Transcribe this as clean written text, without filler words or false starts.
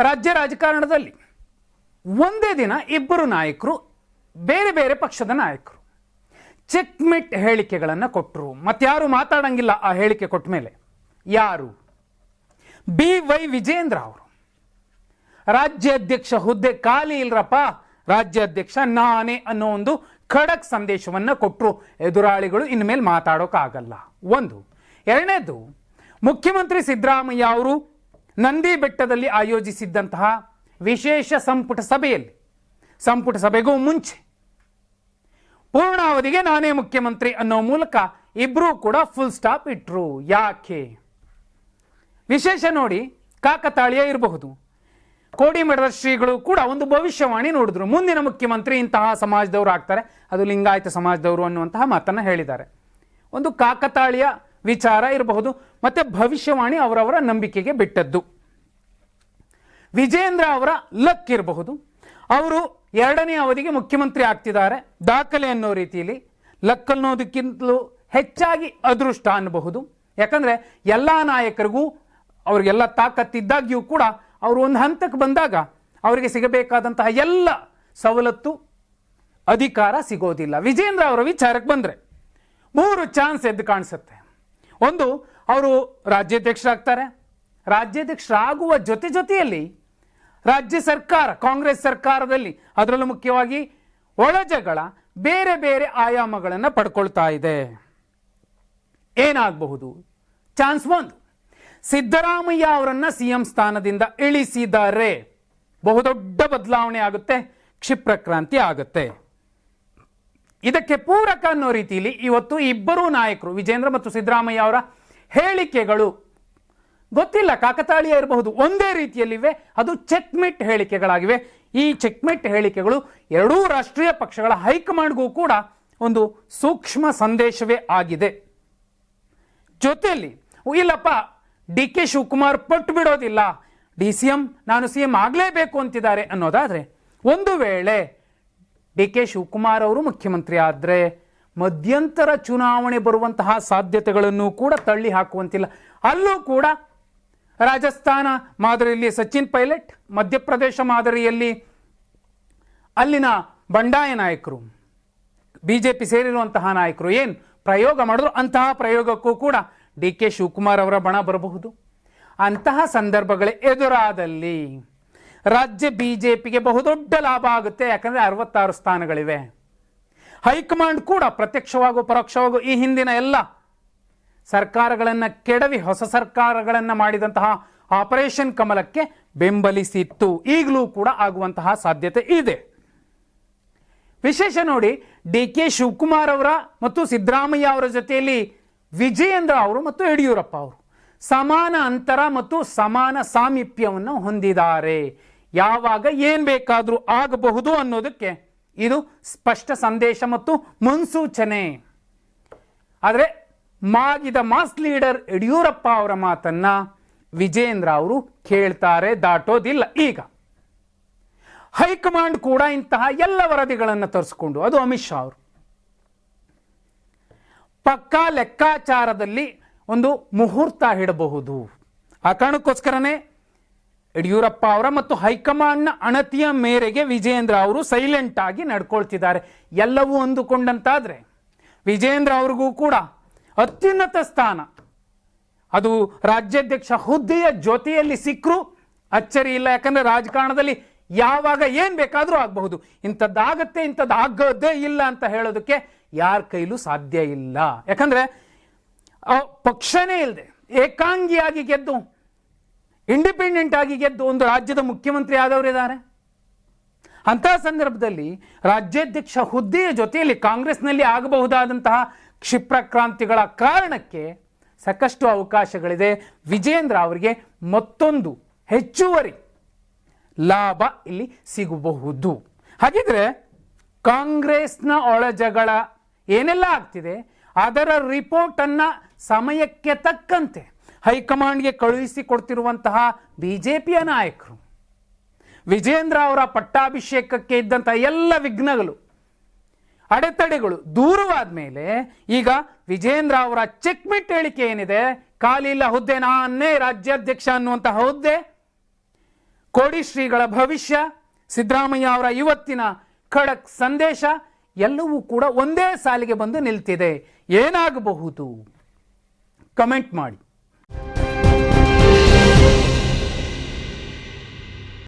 ರಾಜ್ಯ ರಾಜಕಾರಣದಲ್ಲಿ ಒಂದೇ ದಿನ ಇಬ್ಬರು ನಾಯಕರು, ಬೇರೆ ಬೇರೆ ಪಕ್ಷದ ನಾಯಕರು ಚೆಕ್ಮೇಟ್ ಹೇಳಿಕೆಗಳನ್ನು ಕೊಟ್ಟರು. ಮತ್ತಾರು ಮಾತಾಡಂಗಿಲ್ಲ ಆ ಹೇಳಿಕೆ ಕೊಟ್ಟ ಮೇಲೆ. ಯಾರು? BY ವಿಜೇಂದ್ರ ಅವರು. ರಾಜ್ಯಾಧ್ಯಕ್ಷ ಹುದ್ದೆ ಖಾಲಿ ಇಲ್ರಪ್ಪ, ರಾಜ್ಯಾಧ್ಯಕ್ಷ ನಾನೇ ಅನ್ನೋ ಒಂದು ಖಡಕ್ ಸಂದೇಶವನ್ನು ಕೊಟ್ಟರು. ಎದುರಾಳಿಗಳು ಇನ್ಮೇಲೆ ಮಾತಾಡೋಕ್ಕಾಗಲ್ಲ. ಒಂದು. ಎರಡನೇದು, ಮುಖ್ಯಮಂತ್ರಿ ಸಿದ್ದರಾಮಯ್ಯ ಅವರು ನಂದಿ ಬೆಟ್ಟದಲ್ಲಿ ಆಯೋಜಿಸಿದ್ದಂತಹ ವಿಶೇಷ ಸಂಪುಟ ಸಭೆಯಲ್ಲಿ, ಸಂಪುಟ ಸಭೆಗೂ ಮುಂಚೆ ಪೂರ್ಣಾವಧಿಗೆ ನಾನೇ ಮುಖ್ಯಮಂತ್ರಿ ಅನ್ನೋ ಮೂಲಕ ಇಬ್ಬರೂ ಕೂಡ ಫುಲ್ ಸ್ಟಾಪ್ ಇಟ್ರು. ಯಾಕೆ? ವಿಶೇಷ ನೋಡಿ, ಕಾಕತಾಳೀಯ ಇರಬಹುದು. ಕೋಡಿಮಠದ ಶ್ರೀಗಳು ಕೂಡ ಒಂದು ಭವಿಷ್ಯವಾಣಿ ನೋಡಿದ್ರು. ಮುಂದಿನ ಮುಖ್ಯಮಂತ್ರಿ ಇಂತಹ ಸಮಾಜದವರು ಆಗ್ತಾರೆ, ಅದು ಲಿಂಗಾಯತ ಸಮಾಜದವರು ಅನ್ನುವಂತಹ ಮಾತನ್ನು ಹೇಳಿದ್ದಾರೆ. ಒಂದು ಕಾಕತಾಳೀಯ ವಿಚಾರ ಇರಬಹುದು, ಮತ್ತೆ ಭವಿಷ್ಯವಾಣಿ ಅವರವರ ನಂಬಿಕೆಗೆ ಬಿಟ್ಟದ್ದು. ವಿಜೇಂದ್ರ ಅವರ ಲಕ್ ಇರಬಹುದು. ಅವರು ಎರಡನೇ ಅವಧಿಗೆ ಮುಖ್ಯಮಂತ್ರಿ ಆಗ್ತಿದ್ದಾರೆ, ದಾಖಲೆ ಅನ್ನೋ ರೀತಿಯಲ್ಲಿ. ಲಕ್ ಅನ್ನೋದಕ್ಕಿಂತಲೂ ಹೆಚ್ಚಾಗಿ ಅದೃಷ್ಟ ಅನ್ನಬಹುದು. ಯಾಕಂದ್ರೆ ಎಲ್ಲ ನಾಯಕರಿಗೂ ಅವ್ರಿಗೆಲ್ಲ ತಾಕತ್ತಿದ್ದಾಗ್ಯೂ ಕೂಡ ಅವರು ಒಂದು ಹಂತಕ್ಕೆ ಬಂದಾಗ ಅವರಿಗೆ ಸಿಗಬೇಕಾದಂತಹ ಎಲ್ಲ ಸವಲತ್ತು, ಅಧಿಕಾರ ಸಿಗೋದಿಲ್ಲ. ವಿಜೇಂದ್ರ ಅವರ ವಿಚಾರಕ್ಕೆ ಬಂದರೆ 3 ಚಾನ್ಸ್ ಎದ್ದು ಕಾಣಿಸುತ್ತೆ. ಒಂದು, ಅವರು ರಾಜ್ಯಾಧ್ಯಕ್ಷರಾಗ್ತಾರೆ. ರಾಜ್ಯಾಧ್ಯಕ್ಷರಾಗುವ ಜೊತೆಯಲ್ಲಿ ರಾಜ್ಯ ಸರ್ಕಾರ, ಕಾಂಗ್ರೆಸ್ ಸರ್ಕಾರದಲ್ಲಿ ಅದರಲ್ಲೂ ಮುಖ್ಯವಾಗಿ ಒಳಜಗಳ ಬೇರೆ ಬೇರೆ ಆಯಾಮಗಳನ್ನು ಪಡ್ಕೊಳ್ತಾ ಇದೆ. ಏನಾಗಬಹುದು? ಚಾನ್ಸ್ 1, ಸಿದ್ದರಾಮಯ್ಯ ಅವರನ್ನ CM ಸ್ಥಾನದಿಂದ ಇಳಿಸಿದ್ದಾರೆ. ಬಹುದೊಡ್ಡ ಬದಲಾವಣೆ ಆಗುತ್ತೆ, ಕ್ಷಿಪ್ರಕ್ರಾಂತಿ ಆಗುತ್ತೆ. ಇದಕ್ಕೆ ಪೂರಕ ಅನ್ನೋ ರೀತಿಯಲ್ಲಿ ಇವತ್ತು ಇಬ್ಬರೂ ನಾಯಕರು, ವಿಜೇಂದ್ರ ಮತ್ತು ಸಿದ್ದರಾಮಯ್ಯ ಅವರ ಹೇಳಿಕೆಗಳು ಗೊತ್ತಿಲ್ಲ, ಕಾಕತಾಳೀಯ ಇರಬಹುದು, ಒಂದೇ ರೀತಿಯಲ್ಲಿವೆ. ಅದು ಚೆಕ್ಮೇಟ್ ಹೇಳಿಕೆಗಳಾಗಿವೆ. ಈ ಚೆಕ್ಮೇಟ್ ಹೇಳಿಕೆಗಳು ಎರಡೂ ರಾಷ್ಟ್ರೀಯ ಪಕ್ಷಗಳ ಹೈಕಮಾಂಡ್ಗೂ ಕೂಡ ಒಂದು ಸೂಕ್ಷ್ಮ ಸಂದೇಶವೇ ಆಗಿದೆ. ಜೊತೆಯಲ್ಲಿ ಇಲ್ಲಪ್ಪ, DK ಶಿವಕುಮಾರ್ ಪಟ್ಟು ಬಿಡೋದಿಲ್ಲ, DCM ನಾನು CM ಆಗಲೇಬೇಕು ಅಂತಿದ್ದಾರೆ ಅನ್ನೋದಾದ್ರೆ, ಒಂದು ವೇಳೆ DK ಶಿವಕುಮಾರ್ ಅವರು ಮುಖ್ಯಮಂತ್ರಿ ಆದರೆ ಮಧ್ಯಂತರ ಚುನಾವಣೆ ಬರುವಂತಹ ಸಾಧ್ಯತೆಗಳನ್ನು ಕೂಡ ತಳ್ಳಿ ಹಾಕುವಂತಿಲ್ಲ. ಅಲ್ಲೂ ಕೂಡ ರಾಜಸ್ಥಾನ ಮಾದರಿಯಲ್ಲಿ ಸಚಿನ್ ಪೈಲಟ್, ಮಧ್ಯಪ್ರದೇಶ ಮಾದರಿಯಲ್ಲಿ ಅಲ್ಲಿನ ಬಂಡಾಯ ನಾಯಕರು, BJP ಸೇರಿರುವಂತಹ ನಾಯಕರು ಏನು ಪ್ರಯೋಗ ಮಾಡಿದ್ರು, ಅಂತಹ ಪ್ರಯೋಗಕ್ಕೂ ಕೂಡ DK ಶಿವಕುಮಾರ್ ಅವರ ಬಣ ಬರಬಹುದು. ಅಂತಹ ಸಂದರ್ಭಗಳೇ ಎದುರಾದಲ್ಲಿ ರಾಜ್ಯ BJPಗೆ ಬಹುದೊಡ್ಡ ಲಾಭ ಆಗುತ್ತೆ. ಯಾಕಂದರೆ 66 ಸ್ಥಾನಗಳಿವೆ. ಹೈಕಮಾಂಡ್ ಕೂಡ ಪ್ರತ್ಯಕ್ಷವಾಗೋ ಪರೋಕ್ಷವಾಗೋ ಈ ಹಿಂದಿನ ಎಲ್ಲ ಸರ್ಕಾರಗಳನ್ನು ಕೆಡವಿ ಹೊಸ ಸರ್ಕಾರಗಳನ್ನು ಮಾಡಿದಂತಹ ಆಪರೇಷನ್ ಕಮಲಕ್ಕೆ ಬೆಂಬಲಿಸಿತ್ತು. ಈಗಲೂ ಕೂಡ ಆಗುವಂತಹ ಸಾಧ್ಯತೆ ಇದೆ. ವಿಶೇಷ ನೋಡಿ, DK ಶಿವಕುಮಾರ್ ಅವರ ಮತ್ತು ಸಿದ್ದರಾಮಯ್ಯ ಅವರ ಜೊತೆಯಲ್ಲಿ ವಿಜಯೇಂದ್ರ ಅವರು ಮತ್ತು ಯಡಿಯೂರಪ್ಪ ಅವರು ಸಮಾನ ಅಂತರ ಮತ್ತು ಸಮಾನ ಸಾಮೀಪ್ಯವನ್ನು ಹೊಂದಿದ್ದಾರೆ. ಯಾವಾಗ ಏನು ಬೇಕಾದರೂ ಆಗಬಹುದು ಅನ್ನೋದಕ್ಕೆ ಇದು ಸ್ಪಷ್ಟ ಸಂದೇಶ ಮತ್ತು ಮುನ್ಸೂಚನೆ. ಆದರೆ ಮಾಗಿದ ಮಾಸ್ ಲೀಡರ್ ಯಡಿಯೂರಪ್ಪ ಅವರ ಮಾತನ್ನ ವಿಜೇಂದ್ರ ಅವರು ಕೇಳ್ತಾರೆ, ದಾಟೋದಿಲ್ಲ. ಈಗ ಹೈಕಮಾಂಡ್ ಕೂಡ ಇಂತಹ ಎಲ್ಲ ವರದಿಗಳನ್ನು ತರಿಸಿಕೊಂಡು, ಅದು ಅಮಿತ್ ಶಾ ಅವರು ಪಕ್ಕಾ ಲೆಕ್ಕಾಚಾರದಲ್ಲಿ ಒಂದು ಮುಹೂರ್ತ ಇಡಬಹುದು. ಆ ಕಾರಣಕ್ಕೋಸ್ಕರನೇ ಯಡಿಯೂರಪ್ಪ ಅವರ ಮತ್ತು ಹೈಕಮಾಂಡ್ನ ಅಣತಿಯ ಮೇರೆಗೆ ವಿಜೇಂದ್ರ ಅವರು ಸೈಲೆಂಟ್ ಆಗಿ ನಡ್ಕೊಳ್ತಿದ್ದಾರೆ. ಎಲ್ಲವೂ ಅಂದುಕೊಂಡಂತಾದ್ರೆ ವಿಜೇಂದ್ರ ಅವ್ರಿಗೂ ಕೂಡ ಅತ್ಯುನ್ನತ ಸ್ಥಾನ, ಅದು ರಾಜ್ಯಾಧ್ಯಕ್ಷ ಹುದ್ದೆಯ ಜೊತೆಯಲ್ಲಿ ಸಿಕ್ಕರೂ ಅಚ್ಚರಿ ಇಲ್ಲ. ಯಾಕಂದ್ರೆ ರಾಜಕಾರಣದಲ್ಲಿ ಯಾವಾಗ ಏನ್ ಬೇಕಾದರೂ ಆಗಬಹುದು. ಇಂಥದ್ದಾಗತ್ತೆ, ಇಂಥದ್ದಾಗದೇ ಇಲ್ಲ ಅಂತ ಹೇಳೋದಕ್ಕೆ ಯಾರ ಕೈಲೂ ಸಾಧ್ಯ ಇಲ್ಲ. ಯಾಕಂದ್ರೆ ಪಕ್ಷನೇ ಇಲ್ಲದೆ ಏಕಾಂಗಿಯಾಗಿ ಗೆದ್ದು, ಇಂಡಿಪೆಂಡೆಂಟ್ ಆಗಿ ಗೆದ್ದು ಒಂದು ರಾಜ್ಯದ ಮುಖ್ಯಮಂತ್ರಿ ಆದವರಿದ್ದಾರೆ. ಅಂತಹ ಸಂದರ್ಭದಲ್ಲಿ ರಾಜ್ಯಾಧ್ಯಕ್ಷ ಹುದ್ದೆಯ ಜೊತೆಯಲ್ಲಿ ಕಾಂಗ್ರೆಸ್ನಲ್ಲಿ ಆಗಬಹುದಾದಂತಹ ಕ್ಷಿಪ್ರಕ್ರಾಂತಿಗಳ ಕಾರಣಕ್ಕೆ ಸಾಕಷ್ಟು ಅವಕಾಶಗಳಿದೆ. ವಿಜೇಂದ್ರ ಅವರಿಗೆ ಮತ್ತೊಂದು ಹೆಚ್ಚುವರಿ ಲಾಭ ಇಲ್ಲಿ ಸಿಗಬಹುದು. ಹಾಗಿದ್ರೆ ಕಾಂಗ್ರೆಸ್ನ ಒಳಜಗಳ ಏನೆಲ್ಲ ಆಗ್ತಿದೆ ಅದರ ರಿಪೋರ್ಟ್ ಅನ್ನ ಸಮಯಕ್ಕೆ ತಕ್ಕಂತೆ ಹೈಕಮಾಂಡ್ಗೆ ಕಳುಹಿಸಿ ಕೊಡ್ತಿರುವಂತಹ ಬಿಜೆಪಿಯ ನಾಯಕರು, ವಿಜೇಂದ್ರ ಅವರ ಪಟ್ಟಾಭಿಷೇಕಕ್ಕೆ ಇದ್ದಂತಹ ಎಲ್ಲ ವಿಘ್ನಗಳು, ಅಡೆತಡೆಗಳು ದೂರವಾದ ಮೇಲೆ ಈಗ ವಿಜೇಂದ್ರ ಅವರ ಚೆಕ್ಮೇಟ್ ಹೇಳಿಕೆ ಏನಿದೆ, ಖಾಲಿ ಇಲ್ಲ ಹುದ್ದೆ, ನಾನೇ ರಾಜ್ಯಾಧ್ಯಕ್ಷ ಅನ್ನುವಂತಹ ಹುದ್ದೆ ಕೋಡಿ ಶ್ರೀಗಳ ಭವಿಷ್ಯ, ಸಿದ್ದರಾಮಯ್ಯ ಅವರ ಇವತ್ತಿನ ಖಡಕ್ ಸಂದೇಶ ಎಲ್ಲವೂ ಕೂಡ ಒಂದೇ ಸಾಲಿಗೆ ಬಂದು ನಿಲ್ತಿದೆ. ಏನಾಗಬಹುದು? ಕಮೆಂಟ್ ಮಾಡಿ.